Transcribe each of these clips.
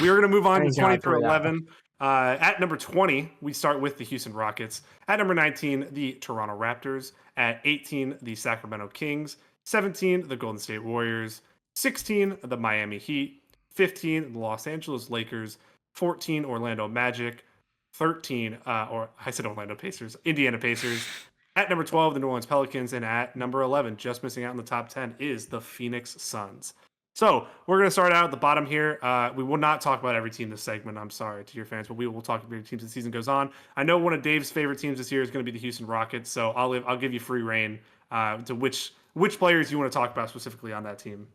We are going to move on to Thank 20 God through for that. 11. At number 20, we start with the Houston Rockets. At number 19, the Toronto Raptors. At 18, the Sacramento Kings. 17, the Golden State Warriors. 16, the Miami Heat. 15, the Los Angeles Lakers. 14, Orlando Magic. 13, or I said Orlando Pacers, Indiana Pacers. At number 12, the New Orleans Pelicans. And at number 11, just missing out in the top 10, is the Phoenix Suns. So we're going to start out at the bottom here. We will not talk about every team this segment. I'm sorry to your fans, but we will talk about your teams as the season goes on. I know one of Dave's favorite teams this year is going to be the Houston Rockets, so I'll give you free reign to which players you want to talk about specifically on that team.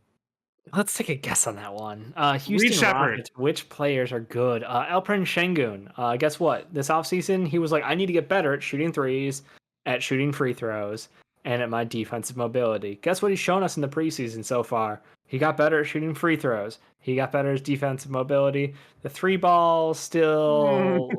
Let's take a guess on that one. Reed Houston Shepard. Rockets, which players are good? Alperen Şengün. Guess what? This offseason, he was like, I need to get better at shooting threes, at shooting free throws, and at my defensive mobility. Guess what he's shown us in the preseason so far? He got better at shooting free throws. He got better at his defensive mobility. The three ball still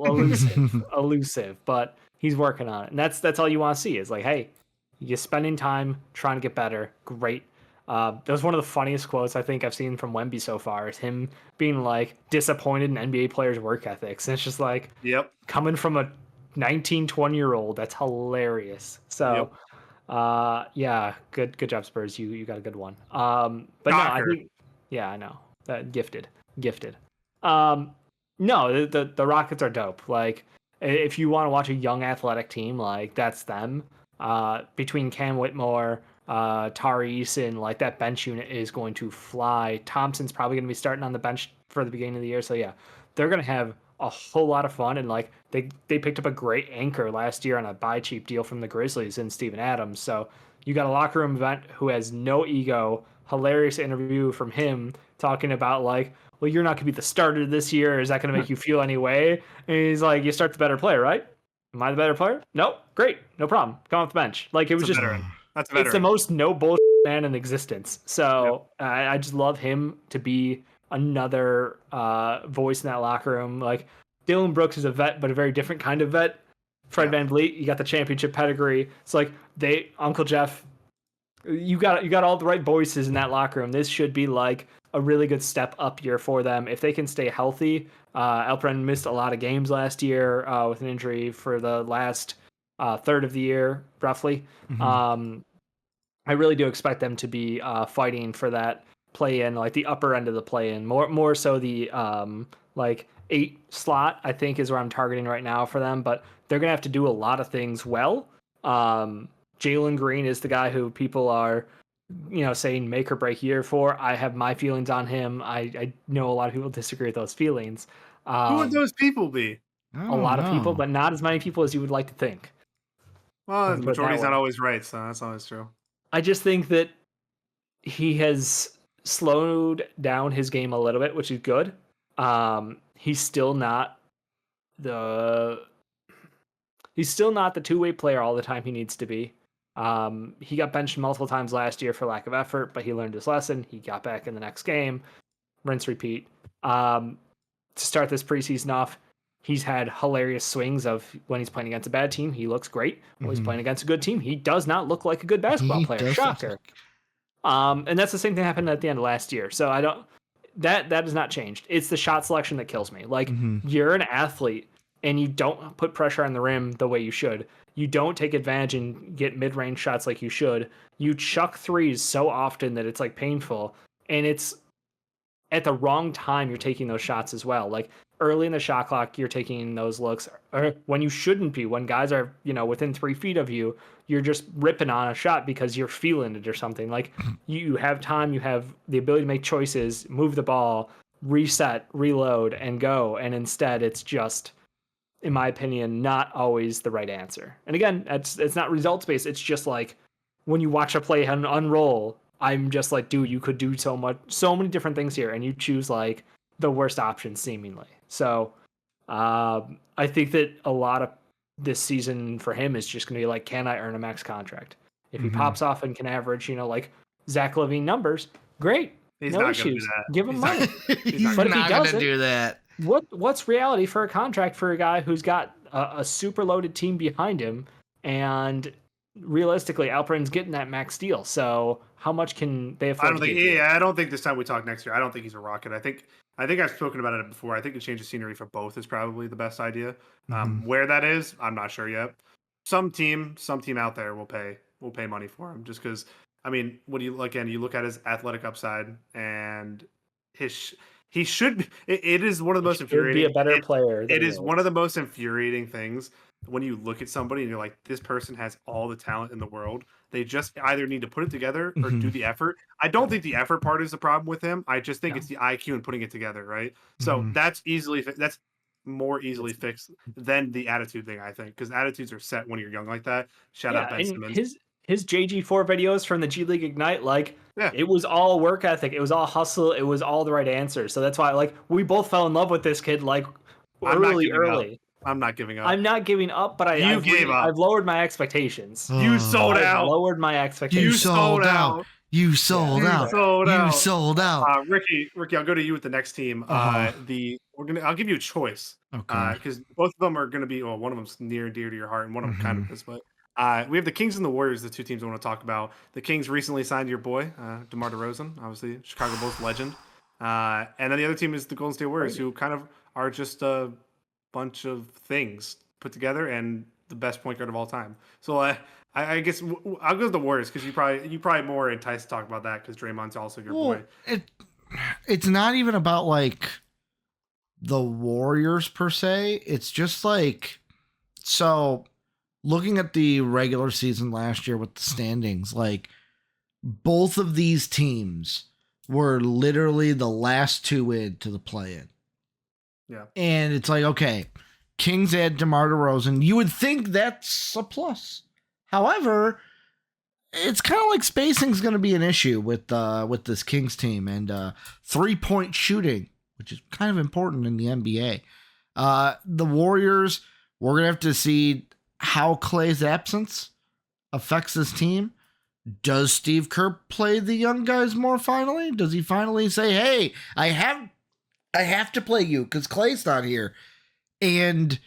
elusive, but he's working on it. And that's all you want to see is like, hey, you're spending time trying to get better. Great. That was one of the funniest quotes I think I've seen from Wemby so far. Is him being like disappointed in NBA players' work ethics. And it's just like, Yep. Coming from a 19, 20-year-old, that's hilarious. So, yeah, good job, Spurs. You got a good one. But no, I think, yeah, I know that gifted. No, the Rockets are dope. Like, if you want to watch a young athletic team, like that's them. Between Cam Whitmore, Tari Eason, like that bench unit is going to fly. Thompson's probably going to be starting on the bench for the beginning of the year. So yeah, they're going to have a whole lot of fun. And like they picked up a great anchor last year on a buy cheap deal from the Grizzlies in Steven Adams. So you got a locker room event who has no ego. Hilarious interview from him talking about like, well, you're not going to be the starter this year. Is that going to make you feel any way? And he's like, you start the better player, right? Am I the better player? No, great, no problem. Come off the bench. Like it was just, it's the most no bullshit man in existence. So I just love him to be another voice in that locker room. Like Dylan Brooks is a vet, but a very different kind of vet. Fred VanVleet, you got the championship pedigree. It's like Uncle Jeff, you got all the right voices in that locker room. This should be like a really good step up year for them if they can stay healthy. Alperen missed a lot of games last year with an injury for the last third of the year, roughly. Mm-hmm. I really do expect them to be fighting for that play-in, like the upper end of the play-in, more so the like 8 slot, I think is where I'm targeting right now for them. But they're gonna have to do a lot of things well. Jalen Green is the guy who people are, saying make or break year for. I have my feelings on him. I know a lot of people disagree with those feelings. Who would those people be? A lot of people, but not as many people as you would like to think. Well, the majority's not always right, so that's always true. I just think that he has slowed down his game a little bit, which is good. He's still not the two-way player all the time he needs to be. He got benched multiple times last year for lack of effort, but he learned his lesson. He got back in the next game. Rinse, repeat. To start this preseason off, he's had hilarious swings of when he's playing against a bad team, he looks great. When he's playing against a good team, he does not look like a good basketball player. Shocker. And that's the same thing happened at the end of last year. So that has not changed. It's the shot selection that kills me. Like you're an athlete and you don't put pressure on the rim the way you should. You don't take advantage and get mid-range shots like you should. You chuck threes so often that it's like painful, and it's at the wrong time you're taking those shots as well. Like early in the shot clock, you're taking those looks or when you shouldn't be. When guys are, within 3 feet of you, you're just ripping on a shot because you're feeling it or something. Like you have time, you have the ability to make choices, move the ball, reset, reload, and go. And instead, it's just, in my opinion, not always the right answer. And again, it's not results based. It's just like when you watch a play unroll, I'm just like, dude, you could do so many different things here, and you choose like the worst option seemingly. So I think that a lot of this season for him is just going to be like, can I earn a max contract? If he pops off and can average, like Zach LaVine numbers, great. He's no not issues. Do that. Give him money. He's but not going to do that. What's reality for a contract for a guy who's got a super loaded team behind him and realistically, Alperen's getting that max deal. So how much can they afford I don't to think. give you? Yeah, I don't think this time we talk next year. I don't think he's a Rocket. I think I've spoken about it before. I think a change of scenery for both is probably the best idea. Mhm. Where that is, I'm not sure yet. Some team out there will pay money for him just because. I mean, what do you again? You look at his athletic upside and his. He should. It is one of the He most should be a infuriating. better player than It he is one of is. the most infuriating things when you look at somebody and you're like, this person has all the talent in the world. They just either need to put it together or do Mhm. the effort. I don't think the effort part is the problem with him. I just think No. it's the IQ and putting it together, right? So Mhm. that's more easily fixed than the attitude thing, I think, because attitudes are set when you're young like that. Shout out Yeah, Ben and Simmons. his JG4 videos from the G League Ignite, like Yeah, it was all work ethic, it was all hustle, it was all the right answers. So that's why like we both fell in love with this kid like I'm not early, giving up. early. I'm not giving up. I'm not giving up, but You gave up. I've lowered my expectations. You Oh. sold I've out. lowered my You expectations. sold out. out. You sold You out. sold You out. sold out. Ricky, I'll go to you with the next team. Uh-huh. I'll give you a choice. Okay. Because both of them are gonna be. Well, one of them's near and dear to your heart, and one of them kind Mhm. of is. But we have the Kings and the Warriors, the two teams I want to talk about. The Kings recently signed your boy, DeMar DeRozan, obviously Chicago Bulls legend. And then the other team is the Golden State Warriors, who kind of are just a bunch of things put together and the best point guard of all time. So I guess I'll go with the Warriors because you probably more enticed to talk about that because Draymond's also your Well, boy. it's not even about like the Warriors per se. It's just like, so looking at the regular season last year with the standings, like both of these teams were literally the last two in to the play-in. Yeah. And it's like, okay, Kings add DeMar DeRozan. You would think that's a plus. However, it's kind of like spacing's going to be an issue with this Kings team and 3-point shooting, which is kind of important in the NBA. The Warriors, we're going to have to see how Klay's absence affects this team. Does Steve Kerr play the young guys more finally? Does he finally say, "Hey, I have to play you because Klay's not here"? And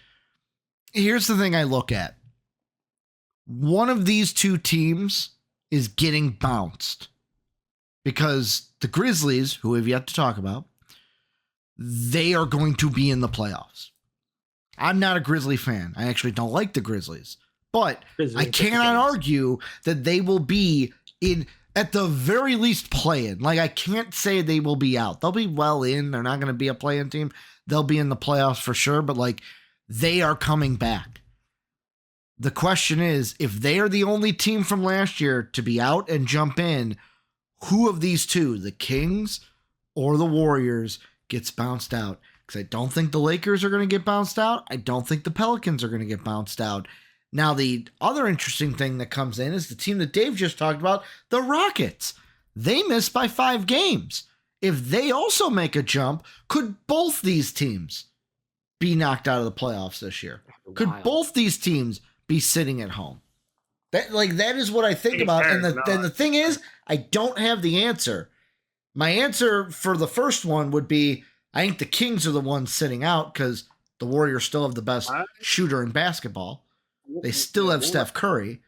here's the thing I look at. One of these two teams is getting bounced because the Grizzlies, who we've yet to talk about, they are going to be in the playoffs. I'm not a Grizzly fan. I actually don't like the Grizzlies. But I cannot argue that they will be in, at the very least, play-in. Like, I can't say they will be out. They'll be well in. They're not going to be a play-in team. They'll be in the playoffs for sure. But, like, they are coming back. The question is, if they are the only team from last year to be out and jump in, who of these two, the Kings or the Warriors, gets bounced out? Because I don't think the Lakers are going to get bounced out. I don't think the Pelicans are going to get bounced out. Now, the other interesting thing that comes in is the team that Dave just talked about, the Rockets. They missed by 5 games. If they also make a jump, could both these teams be knocked out of the playoffs this year? Could both these teams be sitting at home? That is what I think about. And the thing is, I don't have the answer. My answer for the first one would be, I think the Kings are the ones sitting out because the Warriors still have the best shooter in basketball. They still have Steph Curry.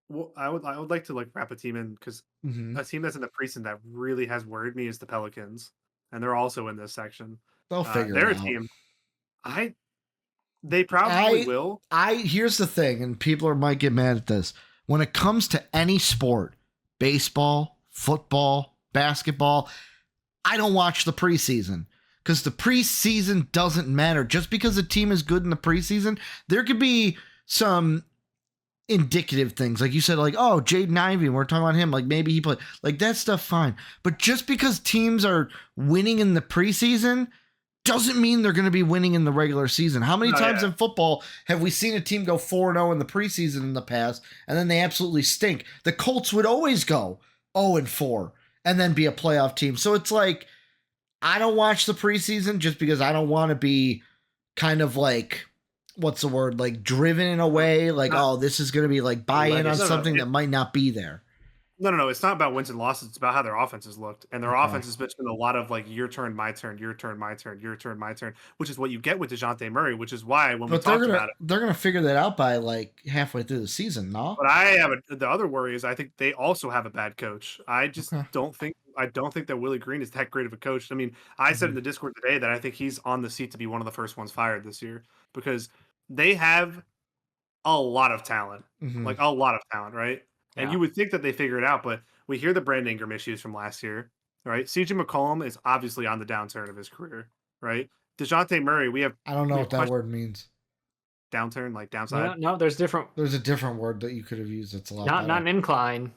Well, I would like to like wrap a team in because a team that's in the preseason that really has worried me is the Pelicans, and they're also in this section. They'll figure they're it a out. team. They probably will. Here's the thing, and people might get mad at this. When it comes to any sport, baseball, football, basketball, I don't watch the preseason. Because the preseason doesn't matter. Just because a team is good in the preseason, there could be some indicative things. Like you said, like, oh, Jaden Ivey, we're talking about him. Like, maybe he played. Like, that stuff, fine. But just because teams are winning in the preseason doesn't mean they're going to be winning in the regular season. How many times in football have we seen a team go 4-0 in the preseason in the past, and then they absolutely stink? The Colts would always go 0-4 and then be a playoff team. So it's like, I don't watch the preseason just because I don't want to be kind of like, what's the word? Like driven in a way, like, oh, this is going to be like buy in on something that might not be there. No. It's not about wins and losses. It's about how their offense has looked, and their Okay. offense has been a lot of like your turn, my turn, your turn, my turn, your turn, my turn, which is what you get with DeJounte Murray. Which is why when we But they're talked about gonna figure that out by like halfway through the season, no? but I have the other worry is I think they also have a bad coach. I just Okay. don't think that Willie Green is that great of a coach. I mean, I said in Mhm. the Discord today that I think he's on the seat to be one of the first ones fired this year because they have a lot of talent, Mhm. like a lot of talent, right? And Yeah. you would think that they figure it out, but we hear the Brandon Ingram issues from last year, right? CJ McCollum is obviously on the downturn of his career, right? DeJounte Murray, we have I don't know we what have that question word means. downturn, like downside, No, there's different. There's a different word that you could have used that's a lot Not better. an incline.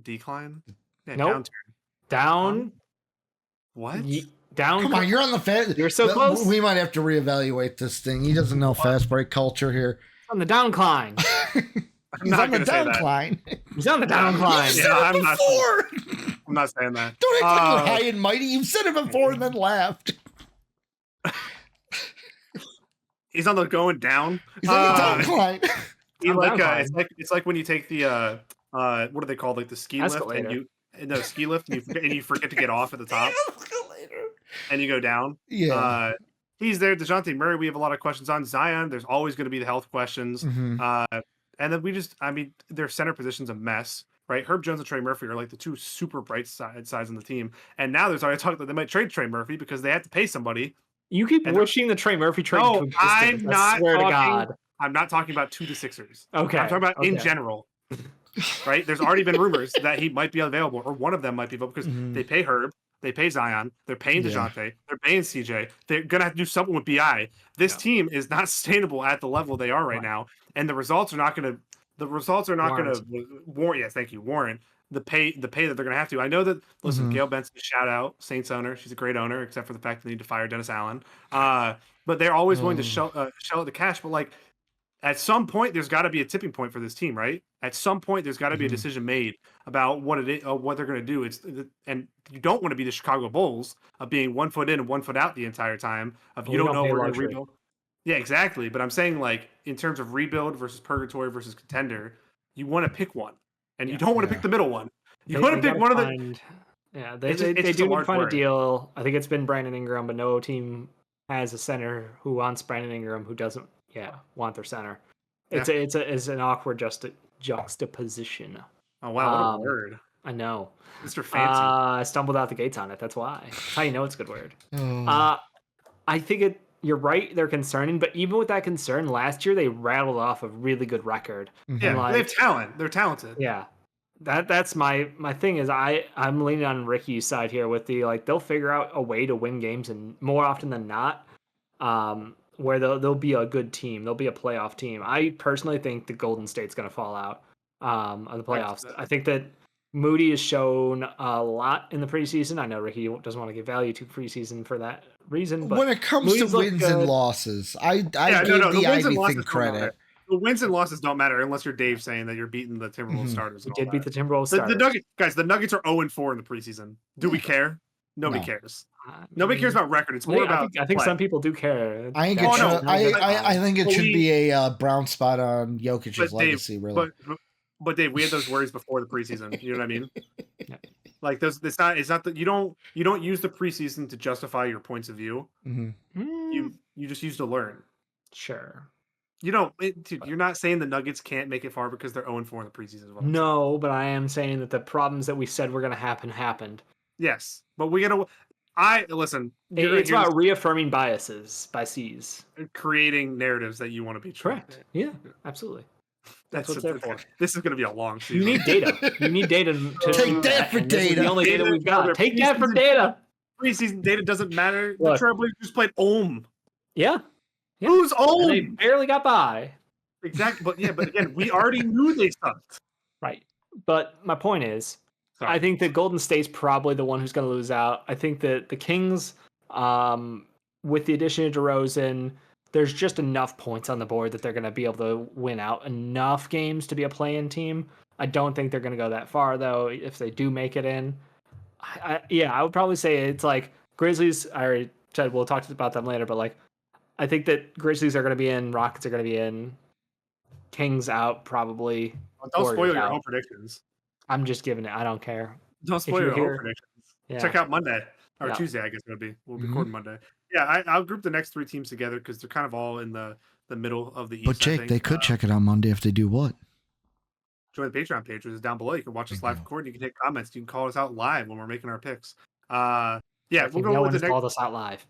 decline, yeah, Nope. downturn. Down. What? Down. Come on, you're on the fast. You're so close. We might have to reevaluate this thing. He doesn't know fast break culture here. On the downcline. I'm He's not on the gonna say that. downcline. He's on the downcline. You Yeah, said it I'm not- before. I'm not saying that. Don't act like you're high and mighty. You've said it before and then laughed. He's on the going down. He's on the downcline. He I'm like downcline. it's like when you take the what are they called, like the ski lift, Escalator. and ski lift, and you forget to get off at the top, and you go down. Yeah. He's there. DeJounte Murray, we have a lot of questions on. Zion, there's always going to be the health questions. Mhm. And then their center position's a mess, right? Herb Jones and Trey Murphy are like the two super bright sides on the team. And now there's already talk that they might trade Trey Murphy because they have to pay somebody. You keep And wishing the Trey Murphy trade No, to existence. I'm I not swear to talking- God. I'm not talking about to the Sixers. Okay. I'm talking about in okay. general. Right? There's already been rumors that he might be available, or one of them might be available because Mhm. they pay Herb, they pay Zion, they're paying Yeah. DeJounte, they're paying CJ. They're gonna have to do something with BI. This Yeah. team is not sustainable at the level they are right now, and the results are not gonna warrant. Yes, thank you, warrant the pay that they're gonna have to. I know that. Listen, Mhm. Gail Benson, shout out Saints owner. She's a great owner, except for the fact they need to fire Dennis Allen. But they're always willing to shell out the cash. But like, at some point, there's got to be a tipping point for this team, right? At some point, there's got to be a Mhm. decision made about what it is, what they're going to do. And you don't want to be the Chicago Bulls of being 1 foot in and 1 foot out the entire time. Of you We don't know pay if we're going to luxury. rebuild. Yeah, exactly. But I'm saying, like, in terms of rebuild versus purgatory versus contender, you want to pick one, and you Yeah. don't want to Yeah. pick the middle one. You They- want to they pick gotta one of the. find- Yeah, they It's just- it's do just a need to large find a worry. deal. I think it's been Brandon Ingram, but no team has a center who wants Brandon Ingram who doesn't want their center. It's an awkward juxtaposition. Oh wow, what a word, I know. Mr. Fancy. I stumbled out the gates on it. That's why. That's how you know it's a good word. Oh. I think you're right. They're concerning, but even with that concern, last year they rattled off a really good record. Mhm. Yeah, like- they have talent. They're talented. Yeah. That's my thing is I'm leaning on Ricky's side here with the like they'll figure out a way to win games, and more often than not, where they'll be a good team. They'll be a playoff team. I personally think the Golden State's gonna fall out of the playoffs. I think that Moody has shown a lot in the preseason. I know Ricky doesn't want to give value to preseason for that reason, but when it comes Moody's to looked wins and good. losses, I gave the the wins and Ivy losses thing don't matter. credit. The wins and losses don't matter unless you're Dave saying that you're beating the Timberwolves Mhm. starters. We and did all beat the that. Timberwolves. The starters. Nuggets, guys. The Nuggets are 0-4 in the preseason. Do we care? Nobody No. cares. I Nobody cares mean, about record. It's more about. I think play. some people do care. I think Oh, it no, should, no, I think it but should we- be a brown spot on Jokic's But Dave, legacy, really. but Dave, we had those worries before the preseason. You know what I mean? Yeah. Like those. It's not that you don't use the preseason to justify your points of view. Mhm. You just use to learn. Sure. You know, dude, you're not saying the Nuggets can't make it far because they're 0-4 in the preseason. is what I'm saying. No, but I am saying that the problems that we said were going to happen happened. Yes, but we gotta. Listen. It's about reaffirming biases. creating narratives that you want to be true. Correct. Yeah, absolutely. That's what they're for. This is going to be a long season. You need data. You need data to Take that for and this is data. the only data Data we've got. for Take that for preseason. data. Preseason data doesn't matter. Look. The Trailblazers just played Ohm. Yeah. Yeah. Who's And they Ohm? barely got by. Exactly. But again, we already knew they sucked. Right. But my point is, Sorry. I think that Golden State's probably the one who's going to lose out. I think that the Kings, with the addition of DeRozan, there's just enough points on the board that they're going to be able to win out enough games to be a play-in team. I don't think they're going to go that far, though, if they do make it in. I would probably say it's like Grizzlies. I already said we'll talk about them later, but like I think that Grizzlies are going to be in, Rockets are going to be in, Kings out probably. Don't Warriors spoil your out. own predictions. I'm just giving it. I don't care. Don't If spoil you're your whole here, predictions. yeah, Check out Monday or yeah. Tuesday, I guess it'll be. We'll be Mhm. recording Monday. Yeah, I'll group the next 3 teams together because they're kind of all in the middle of the But East. I Jake, they think. could check it out Monday if they do what? Join the Patreon page, which is down below. You can watch There us you live go. recording. You can hit comments. You can call us out live when we're making our picks. Yeah, I we'll think go no with one the has next. called us out live.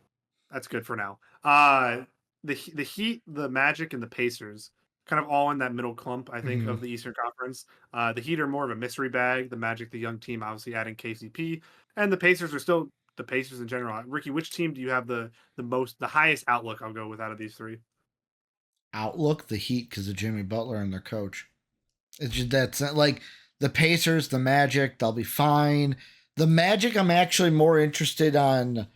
That's good for now. The Heat, the Magic, and the Pacers, kind of all in that middle clump, I think, Mhm. of the Eastern Conference. The Heat are more of a mystery bag. The Magic, the young team, obviously adding KCP, and the Pacers are still the Pacers in general. Ricky, which team do you have the highest outlook? I'll go with out of these 3. Outlook, the Heat, because of Jimmy Butler and their coach. It's just that's like the Pacers, the Magic, they'll be fine. The Magic, I'm actually more interested on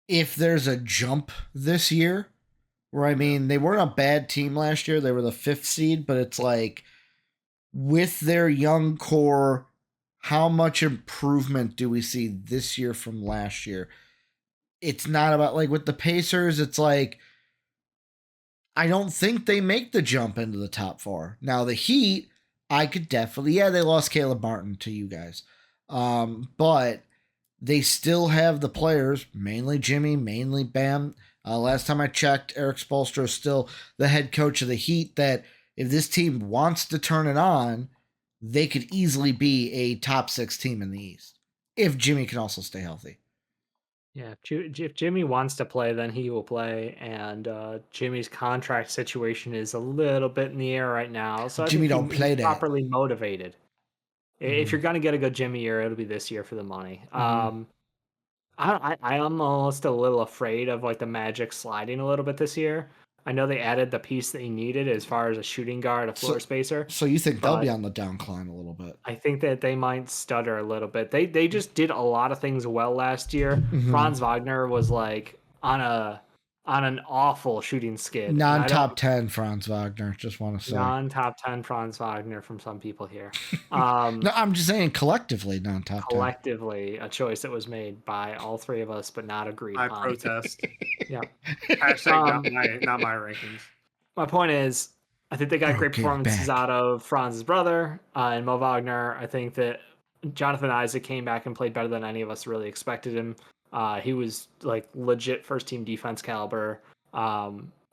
if there's a jump this year. Where I mean, they weren't a bad team last year. They were the 5th seed, but it's like with their young core, how much improvement do we see this year from last year? It's not about like with the Pacers, it's like I don't think they make the jump into the top 4. Now the Heat, I could definitely they lost Caleb Martin to you guys. But they still have the players, mainly Jimmy, mainly Bam. Last time I checked, Eric Spoelstra is still the head coach of the Heat. That if this team wants to turn it on, they could easily be a top 6 team in the East if Jimmy can also stay healthy. Yeah, if Jimmy wants to play, then he will play. And Jimmy's contract situation is a little bit in the air right now, so I Jimmy think don't he's play that. properly motivated. If Mm-hmm. you're gonna get a good Jimmy year, it'll be this year for the money. Mm-hmm. I am almost a little afraid of like the Magic sliding a little bit this year. I know they added the piece that he needed as far as a shooting guard, a floor So, spacer, so you think they'll be but on the downcline a little bit? I think that they might stutter a little bit. They just did a lot of things well last year. Mm-hmm. Franz Wagner was like on an awful shooting skid, and I don't Non-top 10 Franz Wagner. Just want to say. non-top 10 Franz Wagner from some people here. No, I'm just saying collectively non-top 10. Collectively, a choice that was made by all 3 of us, but not agreed I upon. protest. Yeah. Hashtag Um, not my rankings. my point is, I think they got great Okay, performances back. out of Franz's brother and Mo Wagner. I think that Jonathan Isaac came back and played better than any of us really expected him. He was like legit first team defense caliber.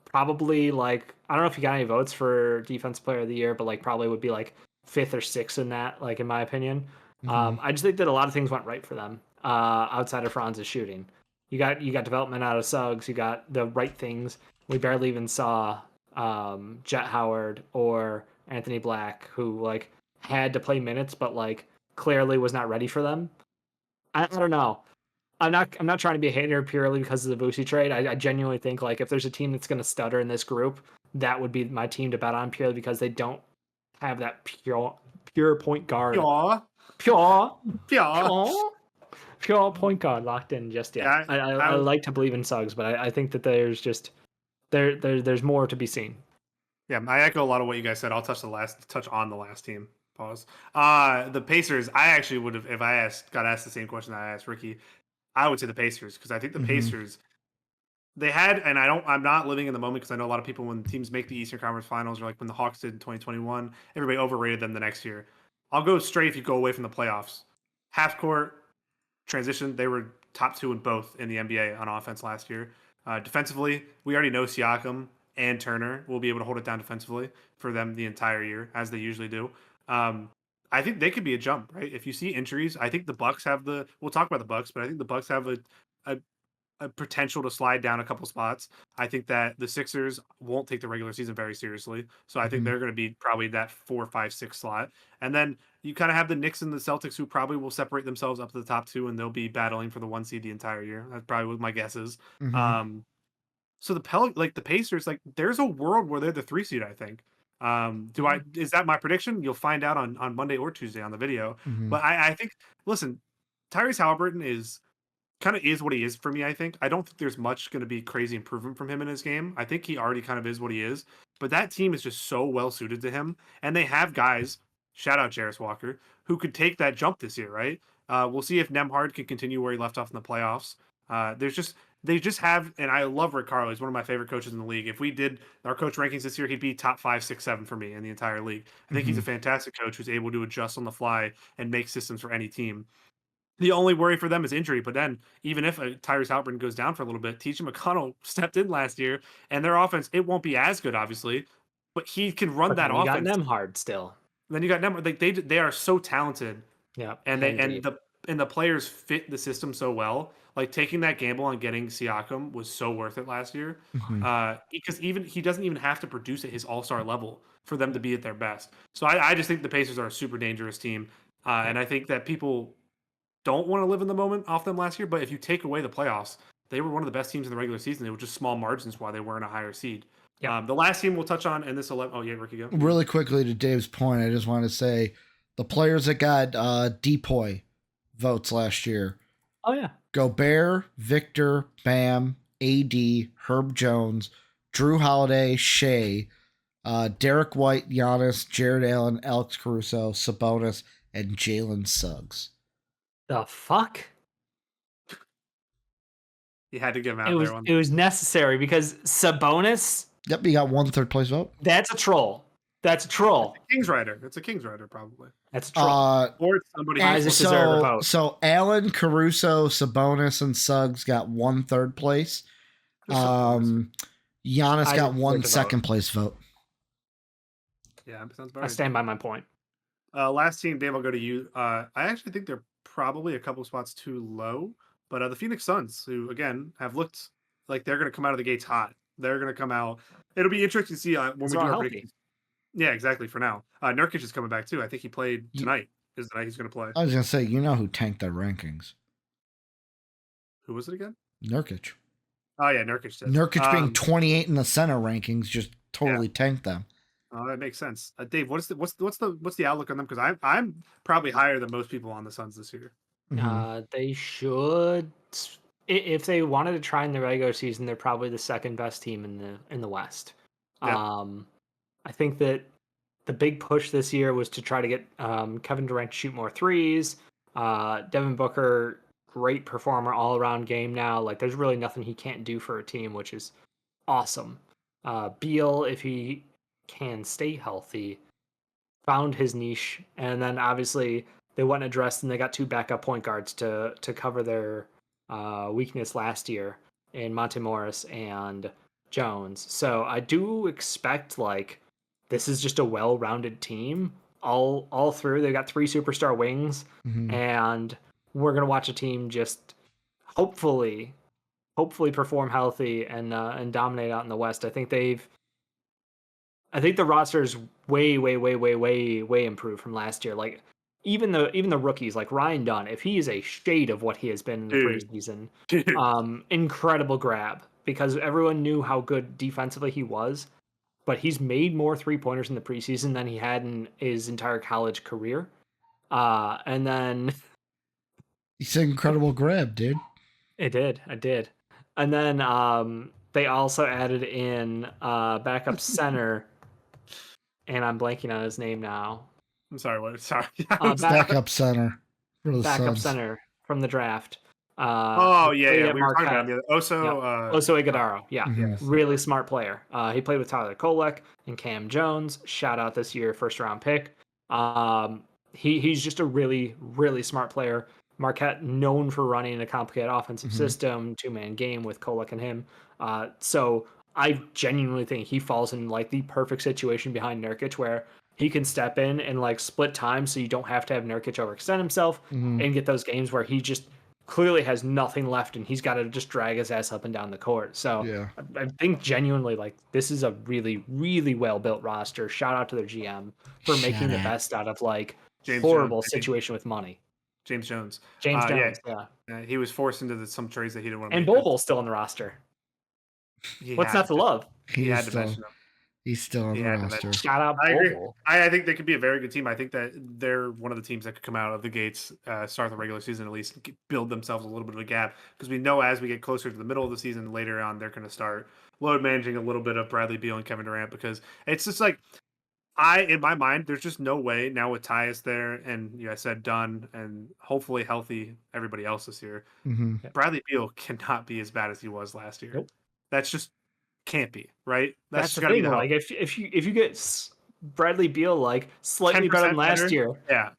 Probably like I don't know if he got any votes for defense player of the year, but like probably would be like 5th or 6th in that, like in my opinion. Mm-hmm. I just think that a lot of things went right for them outside of Franz's shooting. You got development out of Suggs. You got the right things. We barely even saw Jet Howard or Anthony Black, who like had to play minutes, but like clearly was not ready for them. I don't know. I'm not trying to be a hater purely because of the Boosie trade. I genuinely think like if there's a team that's going to stutter in this group, that would be my team to bet on purely because they don't have that pure point guard, Yaw. pure Yeah. pure point guard locked in just yet. Yeah, I like to believe in Suggs, but I think that there's just there's more to be seen. Yeah, I echo a lot of what you guys said. I'll touch on the last team. Pause. The Pacers. I actually would have, if got asked the same question that I asked Ricky, I would say the Pacers because I think the Mm-hmm. Pacers they had, and I'm not living in the moment because I know a lot of people when teams make the Eastern Conference Finals or like when the Hawks did in 2021, everybody overrated them the next year. I'll go straight if you go away from the playoffs. Half court transition, they were top 2 in both in the NBA on offense last year. Defensively, we already know Siakam and Turner will be able to hold it down defensively for them the entire year, as they usually do. I think they could be a jump, right? If you see injuries, I think the Bucks have the. We'll talk about the Bucks, but I think the Bucks have a, a potential to slide down a couple spots. I think that the Sixers won't take the regular season very seriously, so I think Mm-hmm. they're going to be probably that 4, 5, 6 slot. And then you kind of have the Knicks and the Celtics, who probably will separate themselves up to the top 2, and they'll be battling for the 1 seed the entire year. That's probably what my guess is. Mm-hmm. So the Pacers, like there's a world where they're the 3 seed. I think. Is that my prediction? You'll find out on Monday or Tuesday on the video. Mm-hmm. But I think listen, Tyrese Halliburton is what he is for me. I think I don't think there's much going to be crazy improvement from him in his game. I think he already kind of is what he is. But that team is just so well suited to him, and they have guys. Shout out Jarris Walker, who could take that jump this year. Right? We'll see if Nemhard can continue where he left off in the playoffs. There's just they just have, and I love Rick Carlisle. He's one of my favorite coaches in the league. If we did our coach rankings this year, he'd be top 5, 6, 7 for me in the entire league. I think he's a fantastic coach who's able to adjust on the fly and make systems for any team. The only worry for them is injury. But then, even if Tyrese Halliburton goes down for a little bit, T.J. McConnell stepped in last year, and their offense, it won't be as good, obviously, but he can run But that then you got offense. Nemhard still. Then you got Nemhard. Like they are so talented, Yeah, and deep. the players fit the system so well. Like taking that gamble on getting Siakam was so worth it last year, because even he doesn't even have to produce at his all-star level for them to be at their best. So I just think the Pacers are a super dangerous team, and I think that people don't want to live in the moment off them last year. But if you take away the playoffs, they were one of the best teams in the regular season. It was just small margins why they weren't a higher seed. Yep. The last team we'll touch on, and this 11. Oh yeah, Ricky, go. Really quickly to Dave's point, I just want to say the players that got Depoy votes last year: Oh yeah. Gobert, Victor, Bam, AD, Herb Jones, Drew Holiday, Shea, Derek White, Giannis, Jared Allen, Alex Caruso, Sabonis, and Jalen Suggs. The fuck? You had to give him out It there. One. was necessary because Sabonis. Yep, you got one third place vote. That's a troll. That's a troll. King's Rider. It's a King's Rider, probably. That's a troll. Or it's somebody. Isaac deserve a vote. So Allen, Caruso, Sabonis, and Suggs got one third place. Giannis got one second place vote. Yeah, sounds about I right. stand by my point. Last team, Dave, I'll go to you. I actually think they're probably a couple spots too low, but the Phoenix Suns, who again have looked like they're going to come out of the gates hot. They're going to come out. It'll be interesting to see when we do our predictions. Yeah, exactly. For now, Nurkic is coming back too. I think he played tonight. Is the night he's going to play? I was going to say, you know who tanked their rankings? Who was it again? Nurkic. Oh yeah, Nurkic did. Nurkic being 28 in the center rankings just totally tanked them. Oh, that makes sense. Dave, what's the outlook on them? Because I'm probably higher than most people on the Suns this year. They should, if they wanted to try in the regular season, they're probably the second best team in the West. Yeah. I think that the big push this year was to try to get Kevin Durant to shoot more threes. Devin Booker, great performer all around game now. Like there's really nothing he can't do for a team, which is awesome. Beal, if he can stay healthy, found his niche, and then obviously they went and addressed, and they got 2 backup point guards to cover their weakness last year in Monte Morris and Jones. So I do expect like this is just a well-rounded team all through. They got 3 superstar wings, and we're gonna watch a team just hopefully perform healthy and dominate out in the West. I think the roster is way improved from last year. Like even the rookies like Ryan Dunn, if he is a shade of what he has been in the preseason, incredible grab because everyone knew how good defensively he was, but he's made more 3-pointers in the preseason than he had in his entire college career. And then it's an incredible grab, dude. I did. And then they also added in backup center. And I'm blanking on his name now. I'm sorry. What? Sorry. Backup center. Backup center from the draft. We were talking about the Oso Iguodaro. Yeah, really smart player. He played with Tyler Kolek and Cam Jones. Shout out this year, first round pick. He's just a really smart player. Marquette known for running a complicated offensive system, 2-man game with Kolek and him. So I genuinely think he falls in like the perfect situation behind Nurkic where he can step in and like split time so you don't have to have Nurkic overextend himself and get those games where he just clearly has nothing left and he's got to just drag his ass up and down the court. So I think genuinely like this is a really well built roster. Shout out to their GM for making the best out of like horrible situation with money. James Jones. Yeah. He was forced into some trades that he didn't want to make. And Boble's still on the roster. What's not to love? He had to mention him. He's still on the roster. Shout out Boble. I think they could be a very good team. I think that they're one of the teams that could come out of the gates, start the regular season at least, build themselves a little bit of a gap. Because we know as we get closer to the middle of the season, later on, they're going to start load managing a little bit of Bradley Beal and Kevin Durant. Because it's just like In my mind, there's just no way now with Tyus there, and I said Dunn, and hopefully healthy everybody else this year. Mm-hmm. Bradley Beal cannot be as bad as he was last year. Nope. That's just can't be, right? That's just the gotta thing. be the Like hope. if you get Bradley Beal like slightly better than 10% last better? year, Yeah.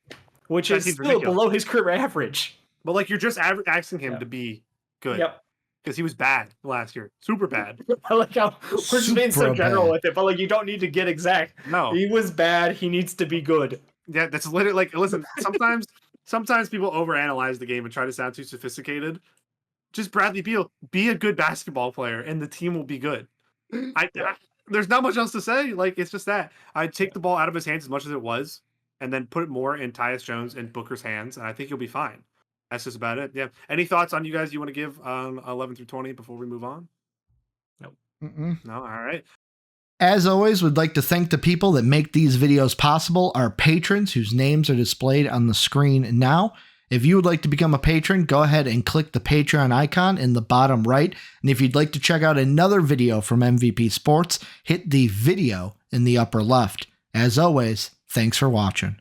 which That is seems still ridiculous. below his career average. But like you're just asking him Yep. to be good. Yep. Because he was bad last year. Super bad. I like how we're just being so Super general bad. with it, but like you don't need to get exact. No. He was bad. He needs to be good. Yeah, that's literally like listen, sometimes people overanalyze the game and try to sound too sophisticated. Just Bradley Beal, be a good basketball player and the team will be good. There's not much else to say. Like it's just that. I'd take the ball out of his hands as much as it was and then put it more in Tyus Jones and Booker's hands, and I think he'll be fine. That's just about it. Yeah. Any thoughts on you guys you want to give on 11 through 20 before we move on? Mm-mm. No? All right. As always, we'd like to thank the people that make these videos possible, our patrons whose names are displayed on the screen now. If you would like to become a patron, go ahead and click the Patreon icon in the bottom right. And if you'd like to check out another video from MVP Sports, hit the video in the upper left. As always, thanks for watching.